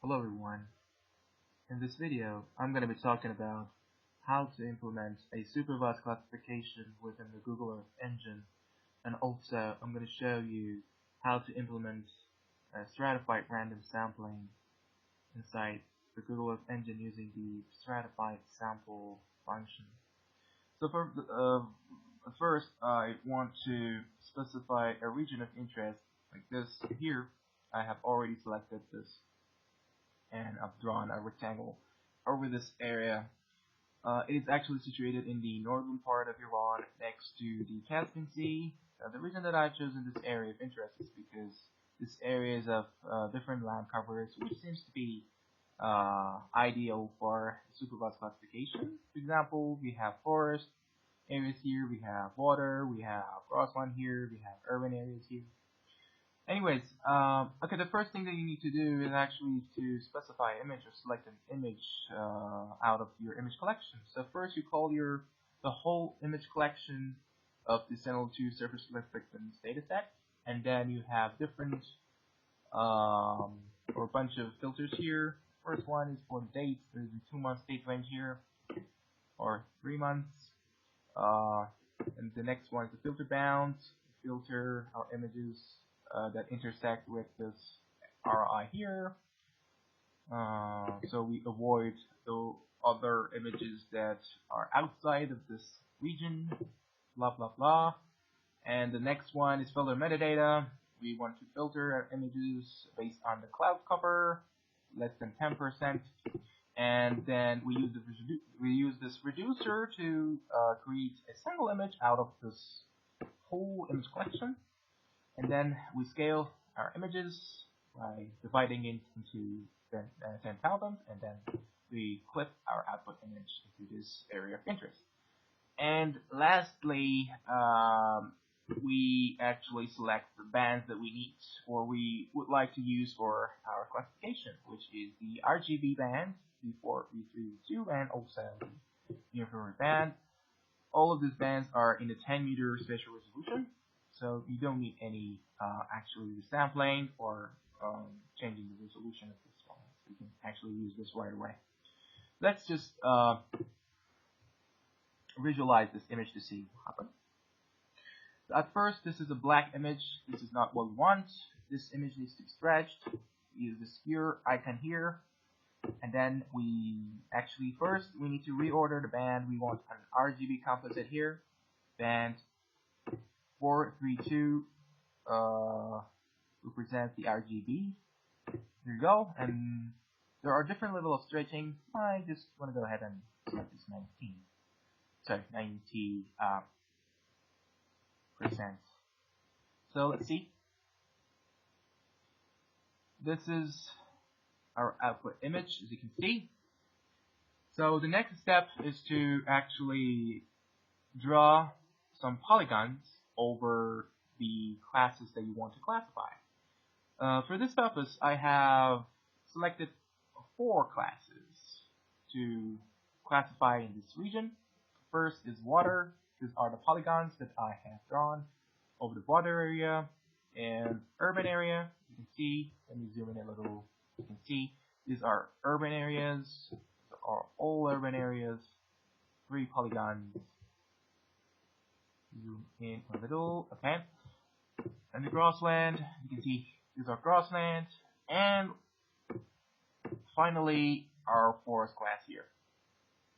Hello everyone. In this video, I'm going to be talking about how to implement a supervised classification within the Google Earth engine, and also I'm going to show you how to implement a stratified random sampling inside the Google Earth engine using the stratified sample function. So first, I want to specify a region of interest like this. Here, I have already selected this, and I've drawn a rectangle over this area. It is actually situated in the northern part of Iran, next to the Caspian Sea. The reason that I've chosen this area of interest is because this area is of different land coverage, which seems to be ideal for supervised classification. For example, we have forest areas here, we have water, we have grassland here, we have urban areas here. Anyways, okay, the first thing that you need to do is actually to specify an image or select an image out of your image collection. So first you call the whole image collection of the Sentinel-2 surface reflectance dataset, and then you have different or a bunch of filters here. First one is for the dates. There's a 2-month date range here, or 3 months. And the next one is the filter bounds. Filter our images that intersect with this RI here, so we avoid the other images that are outside of this region, blah blah blah. And the next one is filter metadata. We want to filter our images based on the cloud cover, less than 10%, and then we use this reducer to create a single image out of this whole image collection. And then we scale our images by dividing it into 10,000, and then we clip our output image into this area of interest. And lastly, we actually select the bands that we need or we would like to use for our classification, which is the RGB band, V4, V3, V2, and also the uniform band. All of these bands are in the 10-meter spatial resolution. So you don't need any actually sampling or changing the resolution of this one. So you can actually use this right away. Let's just visualize this image to see what happens. So at first, this is a black image. This is not what we want. This image needs to be stretched. We use the sphere icon here. And then we actually first we need to reorder the band. We want an RGB composite here. Band 432 represents the RGB. Here you go, and there are different levels of stretching. I just want to go ahead and select this 90 percent. So let's see. This is our output image, as you can see. So the next step is to actually draw some polygons over the classes that you want to classify. For this purpose, I have selected 4 classes to classify in this region. First is water. These are the polygons that I have drawn over the water area and urban area. You can see, let me zoom in a little. You can see these are urban areas. These are all urban areas. 3 polygons. Zoom in a little, okay. And the grassland, you can see these are grassland, and finally our forest class here.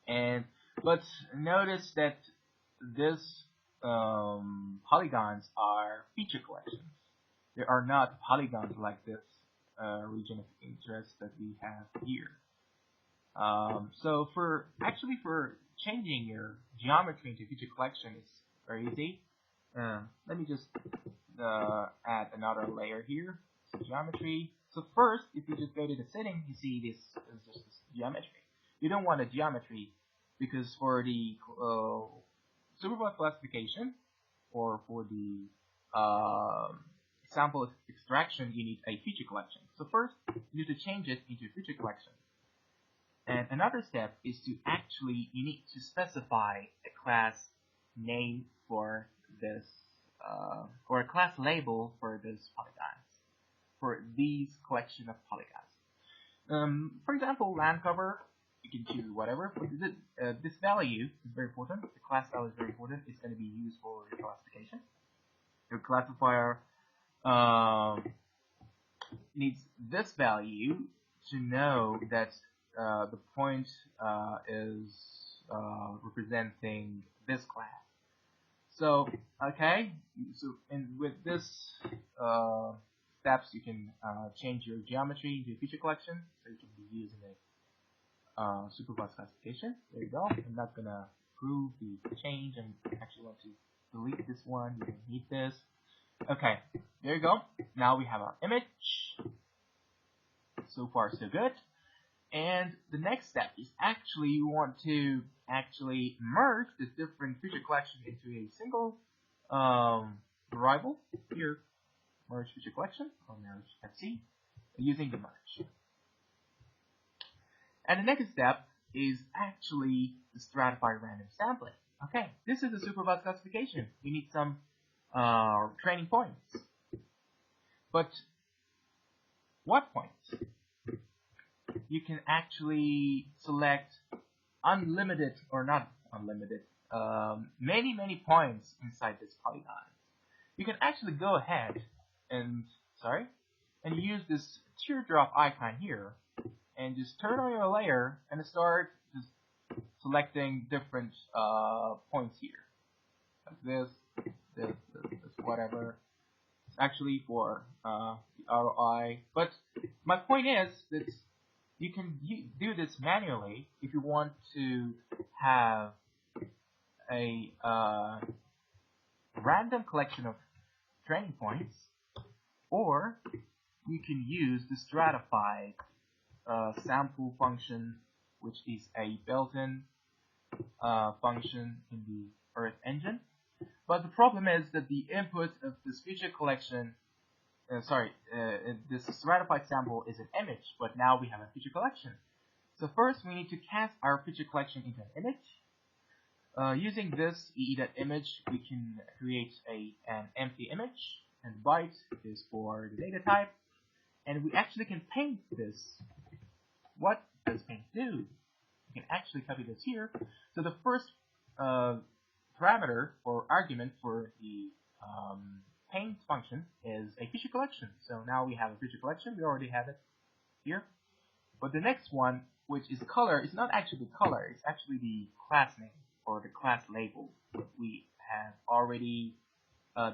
And let's notice that this polygons are feature collections. They are not polygons like this region of interest that we have here. So for changing your geometry into feature collection is very easy. Let me just add another layer here. So geometry. So first, if you just go to the setting, you see this is just this geometry. You don't want a geometry because for the supervised classification or for the sample extraction, you need a feature collection. So first, you need to change it into a feature collection. And another step is to actually, you need to specify a class name for this, or a class label for this polygons, for these collection of polygons. For example, land cover, you can choose whatever, but this value is very important. The class value is very important. It's going to be used for your classification. Your classifier needs this value to know that the point is representing this class. So, okay, so with this steps, you can change your geometry into a feature collection, so you can be using a supervised classification. There you go. I'm not gonna prove the change. I actually want to delete this one. You don't need this. Okay, there you go. Now we have our image. So far, so good. And the next step is actually you want to actually merge the different feature collection into a single variable. Here, merge feature collection or merge FC using the merge. And the next step is actually the stratified random sampling. Okay, this is a supervised classification. We need some training points. But what points? You can actually select unlimited or not unlimited, many points inside this polygon. You can actually go ahead and use this teardrop icon here and just turn on your layer and start just selecting different points here, like this, whatever. It's actually for the ROI, but my point is that you can do this manually if you want to have a random collection of training points, or you can use the stratified sample function, which is a built-in function in the Earth engine. But the problem is that the input of this feature collection this stratified sample is an image, but now we have a feature collection. So first we need to cast our feature collection into an image. Using this EE.image, we can create an empty image, and byte is for the data type, and we actually can paint this. What does paint do? We can actually copy this here. So the first parameter or argument for the paint function is a feature collection. So now we have a feature collection. We already have it here. But the next one, which is color, is not actually the color. It's actually the class name or the class label that we have already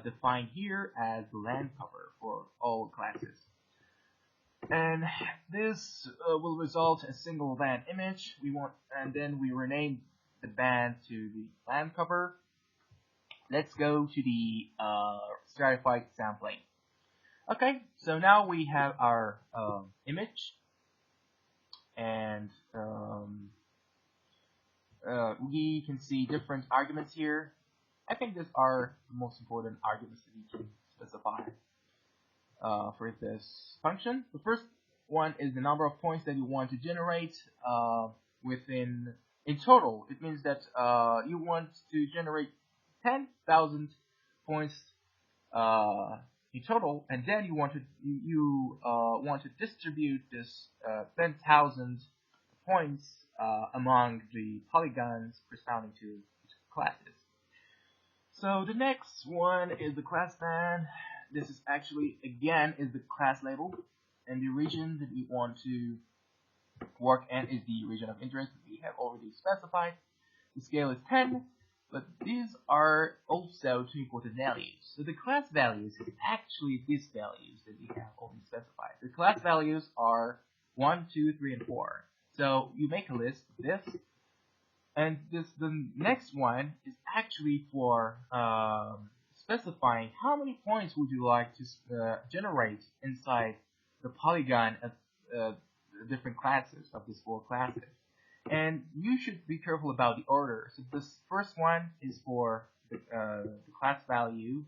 defined here as the land cover for all classes. And this will result in a single band image. And then we rename the band to the land cover. Let's go to the stratified sampling. Okay, so now we have our image, and we can see different arguments here. I think these are the most important arguments that we can specify for this function. The first one is the number of points that you want to generate in total. It means that you want to generate 10,000 points in total, and then you want to distribute this 10,000 points among the polygons corresponding to classes. So the next one is the class band. This is actually again is the class label, and the region that we want to work in is the region of interest that we have already specified. The scale is 10. But these are also two important values. So the class values is actually these values that we have already specified. The class values are 1, 2, 3, and 4. So you make a list of this, and the next one is actually for specifying how many points would you like to generate inside the polygon of the different classes of these 4 classes. And you should be careful about the order. So this first one is for the class value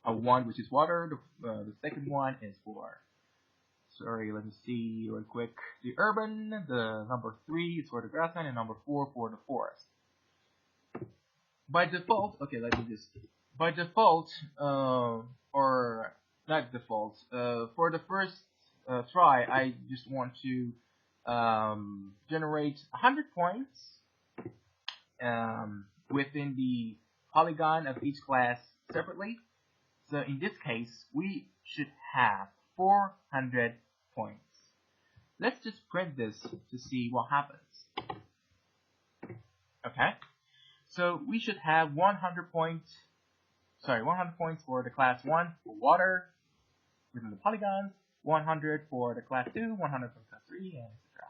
1, which is water. The second one is for, let me see real quick, the urban. The number 3 is for the grassland, and number 4 for the forest. By default, or not default, for the first try, I just want to generate 100 points within the polygon of each class separately. So in this case, we should have 400 points. Let's just print this to see what happens. Okay, so we should have 100 points. 100 points for the class 1 for water within the polygons, 100 for the class 2, 100 for class 3, and etc.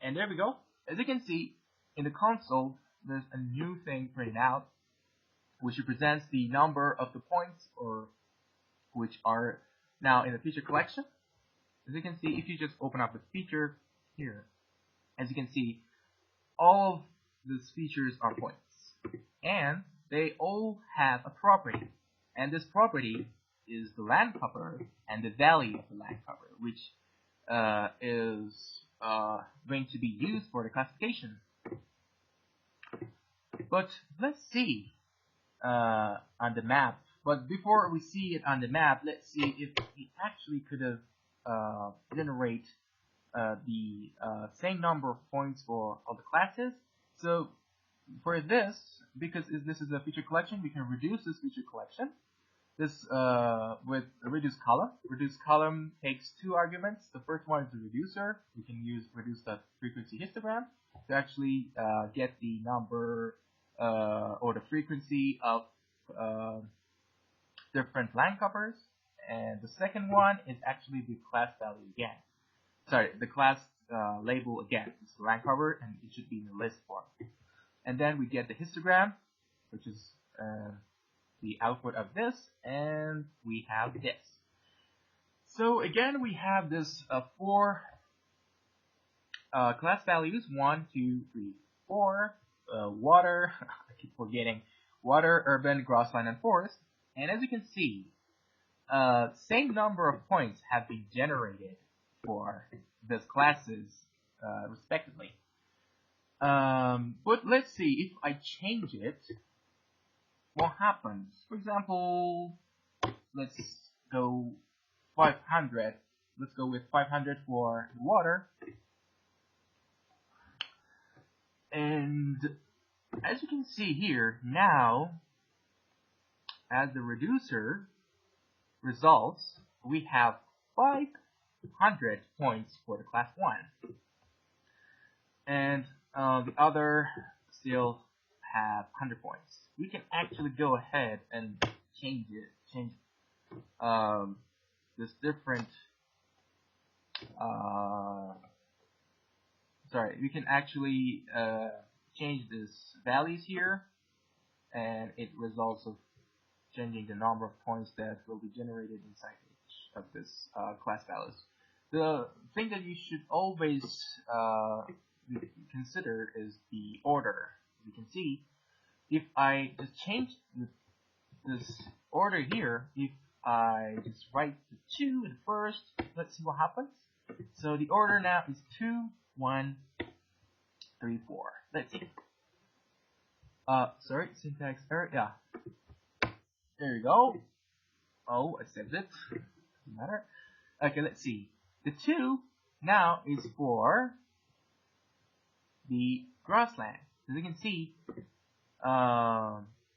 And there we go. As you can see, in the console, there's a new thing printed out, which represents the number of the points, or which are now in the feature collection. As you can see, if you just open up the feature here, as you can see, all of these features are points, and they all have a property, and this property is the land cover and the value of the land cover, which is going to be used for the classification. But let's see on the map. But before we see it on the map, let's see if we actually could have generate the same number of points for all the classes. So for this, because this is a feature collection, we can reduce this feature collection. This with a reduce column. Reduce column takes two arguments. The first one is the reducer. We can reduce the frequency histogram to actually get the number or the frequency of different land covers. And the second one is actually the class value again. Sorry, the class label again. It's the land cover, and it should be in the list form. And then we get the histogram, which is the output of this, and we have this. So again, we have this four class values: 1, 2, 3, 4. Water, I keep forgetting. Water, urban, grassland, and forest. And as you can see, same number of points have been generated for these classes, respectively. But let's see if I change it, what happens. For example, let's go 500. Let's go with 500 for water. And as you can see here, now, as the reducer results, we have 500 points for the class 1. And the other still have 100 points. We can actually go ahead and change this different we can actually change these values here, and it results of changing the number of points that will be generated inside each of this class values. The thing that you should always consider is the order. You can see, if I just change this order here, if I just write the 2 in first, let's see what happens. So the order now is 2, 1, 3, 4. Let's see. Sorry, syntax error. Yeah. There you go. Oh, I saved it. Doesn't matter. Okay, let's see. The 2 now is for the grassland. As you can see,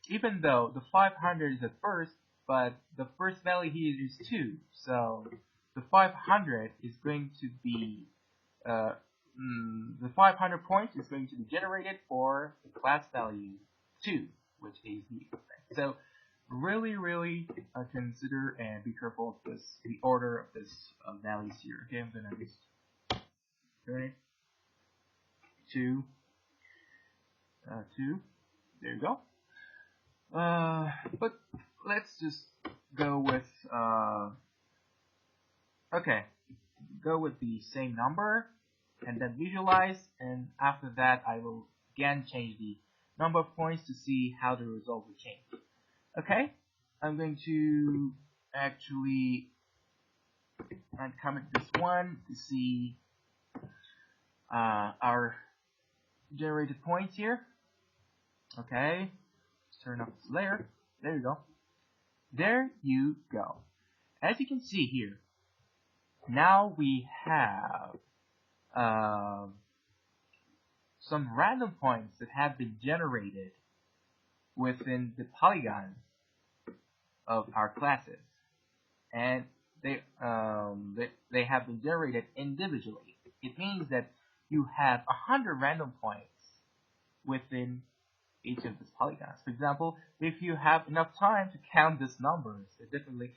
even though the 500 is at first, but the first value here is 2. So the 500 is going to be the 500 points is going to be generated for the class value 2, which is the effect. So really consider and be careful of this, the order of this values here. Okay, I'm gonna just turn it to 2. There you go. But let's just go with go with the same number and then visualize, and after that I will again change the number of points to see how the result will change. Okay, I'm going to actually uncomment this one to see our generated points here. Okay, let's turn up this layer. There you go. There you go. As you can see here, now we have some random points that have been generated within the polygons of our classes, and they have been generated individually. It means that you have 100 random points within each of these polygons. For example, if you have enough time to count these numbers differently,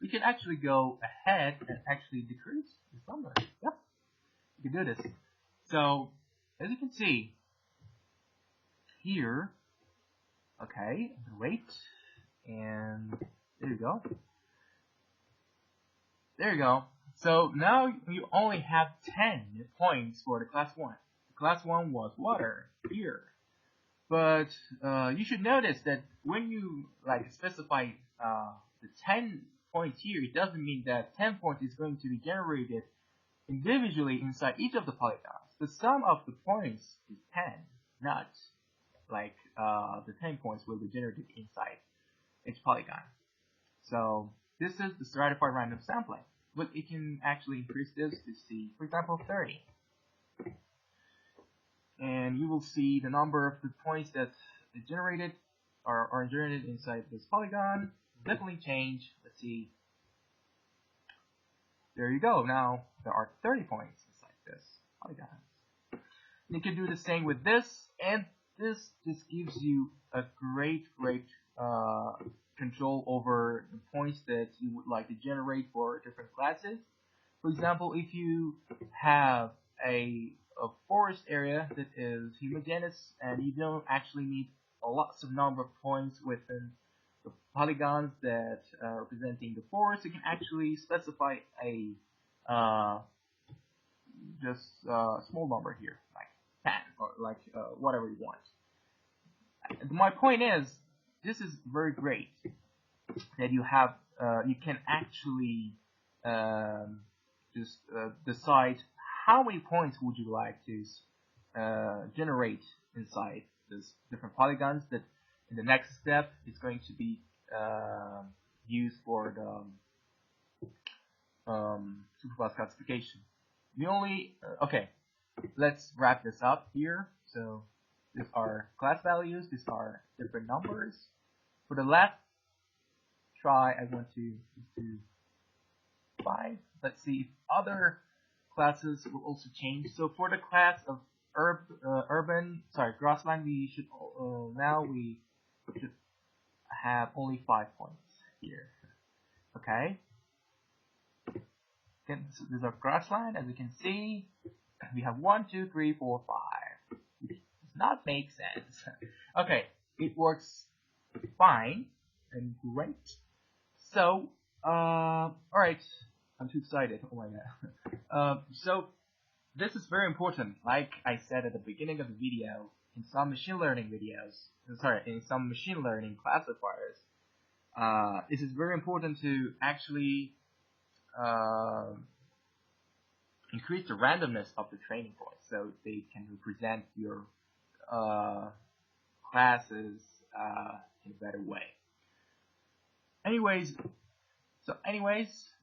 we can actually go ahead and actually decrease this number. Yep, you can do this. So, as you can see here, okay, wait, and there you go. There you go. So now you only have 10 points for the class 1. Class 1 was water here. But you should notice that when you specify the 10 points here, it doesn't mean that 10 points is going to be generated individually inside each of the polygons. The sum of the points is 10, not like the 10 points will be generated inside each polygon. So this is the stratified random sampling, but it can actually increase this to see, for example, 30. And you will see the number of the points that is generated are generated inside this polygon definitely change. Let's see. There you go. Now there are 30 points inside this polygon. You can do the same with this, and this just gives you a great control over the points that you would like to generate for different classes. For example, if you have a forest area that is homogeneous and you don't actually need a lots of number of points within the polygons that are representing the forest, you can actually specify a small number here, like 10 or like whatever you want. My point is, this is very great that you have you can actually decide how many points would you like to generate inside these different polygons that in the next step is going to be used for the supervised classification. Okay, let's wrap this up here. So these are class values, these are different numbers. For the last try, I want to do 5. Let's see if other classes will also change. So for the class of grassland, we should have only 5 points here. Okay. So these are grassland. As you can see, we have 1, 2, 3, 4, 5. It does not make sense. Okay, it works fine and great. So, alright, I'm too excited. Oh my god. So, this is very important. Like I said at the beginning of the video, in some machine learning classifiers, it is very important to actually increase the randomness of the training points so they can represent your classes in a better way. Anyways,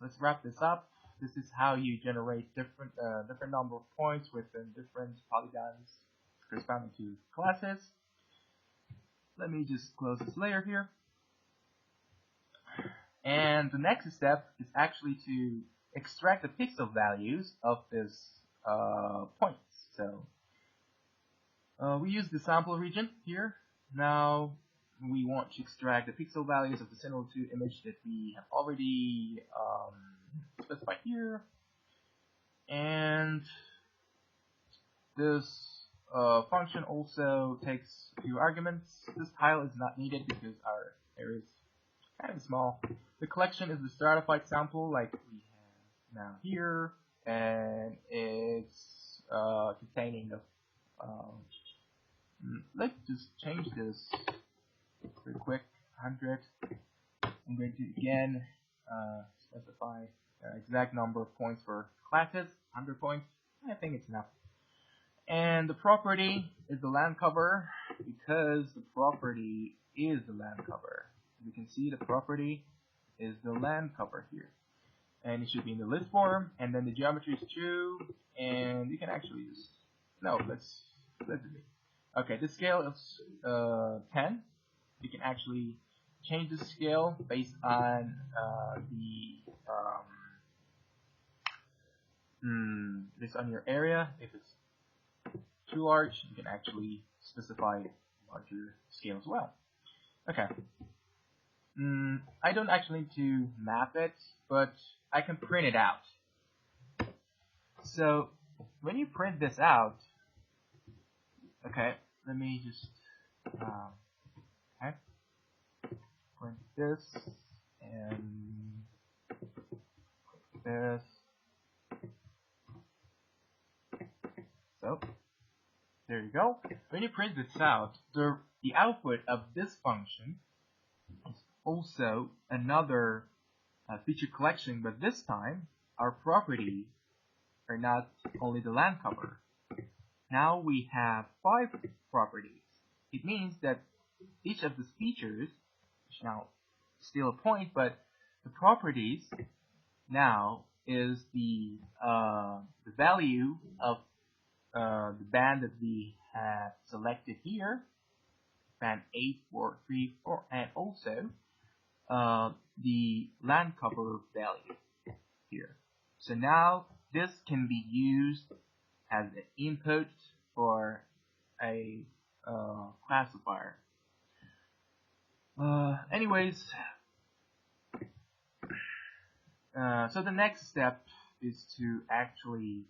let's wrap this up. This is how you generate different number of points within different polygons corresponding to classes. Let me just close this layer here. And the next step is actually to extract the pixel values of these points. So we use the sample region here. Now we want to extract the pixel values of the Sentinel-2 image that we have already specified here. And this function also takes a few arguments. This tile is not needed because our area is kind of small. The collection is the stratified sample like we have now here, and it's containing the let's just change this real quick. 100. I'm going to again specify the exact number of points for classes. 100 points. I think it's enough. And the property is the land cover, because the property is the land cover. You can see the property is the land cover here. and it should be in the list form, and then the geometry is true, and you can actually just, no, let's do it. Okay, the scale is 10. You can actually change the scale based on based on your area. If it's too large, you can actually specify a larger scale as well. Okay. I don't actually need to map it, but I can print it out. So when you print this out, okay, let me just okay, print this and this. So there you go. When you print this out, the output of this function is also another feature collection, but this time our properties are not only the land cover. Now we have 5 properties. It means that each of these features, which now still a point, but the properties now is the value of the band that we have selected here, band 8, 4, 3, 4, and also the land cover value here. So now this can be used as an input for a classifier. Anyways, so the next step is to actually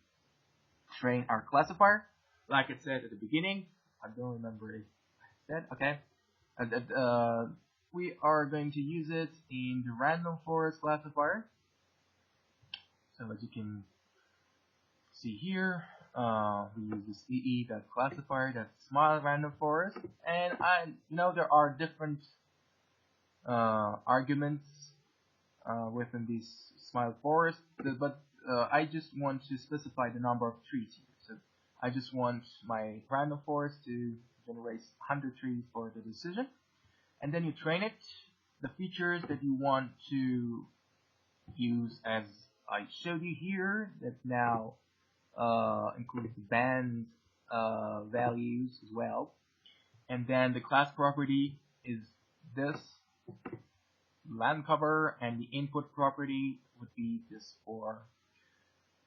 train our classifier. Like I said at the beginning, I don't remember if I said, okay, we are going to use it in the random forest classifier. So as you can see here, we use the CE.classifier, that's small random forest, and I know there are different arguments within these small forest, but I just want to specify the number of trees here. So I just want my random forest to generate 100 trees for the decision, and then you train it. The features that you want to use, as I showed you here, that now includes the band values as well, and then the class property is this land cover, and the input property would be this 4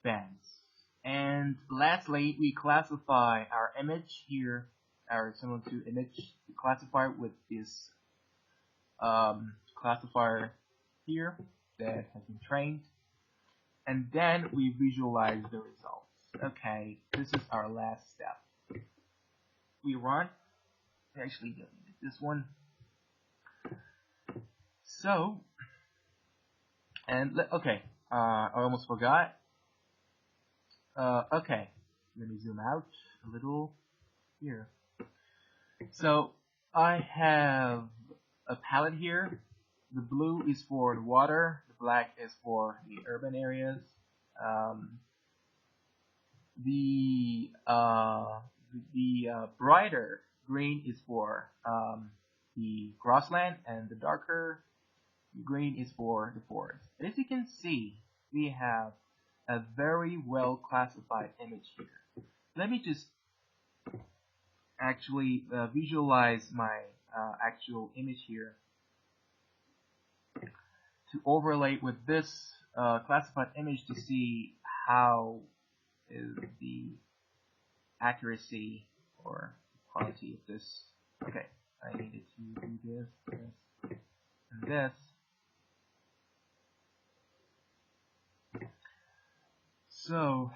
bands. And lastly, we classify our image here, our similar to image, we classify with this classifier here that has been trained, and then we visualize the results. Okay, this is our last step. We run, actually this one. So, and okay, I almost forgot. Okay, let me zoom out a little here. So I have a palette here. The blue is for the water, the black is for the urban areas. The brighter green is for the grassland, and the darker green is for the forest. As you can see, we have a very well classified image here. Let me just actually visualize my actual image here to overlay with this classified image to see how is the accuracy or quality of this. Okay, I needed to do this, and this. So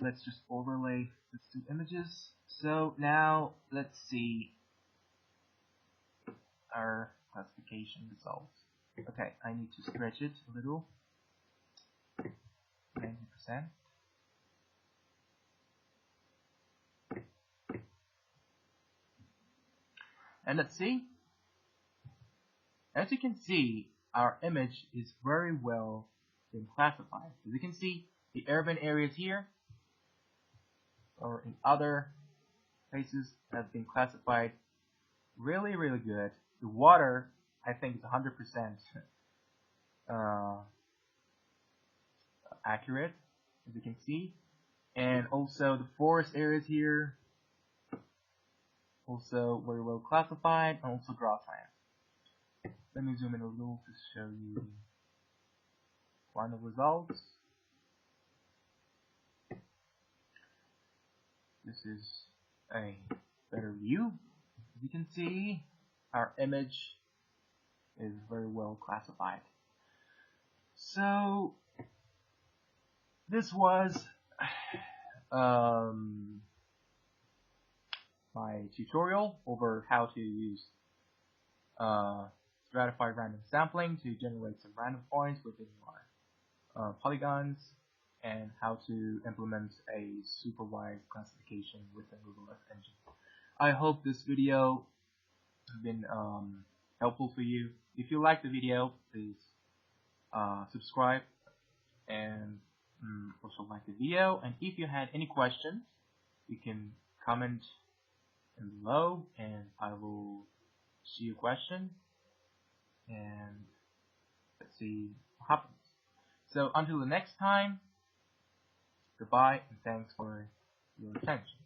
let's just overlay these 2 images. So now let's see our classification results. Okay, I need to stretch it a little. 90%. And let's see. As you can see, our image is very well been classified. As you can see, the urban areas here or in other places have been classified really, really good. The water, I think, is 100% accurate, as you can see. And also the forest areas here, also very well classified, and also grassland. Let me zoom in a little to show you final results. This is a better view. As you can see, our image is very well classified. So this was my tutorial over how to use stratified random sampling to generate some random points within your polygons, and how to implement a supervised classification within Google Earth Engine. I hope this video has been helpful for you. If you like the video, please subscribe and also like the video. And if you had any questions, you can comment below and I will see your question and let's see what happens. So until the next time, goodbye and thanks for your attention.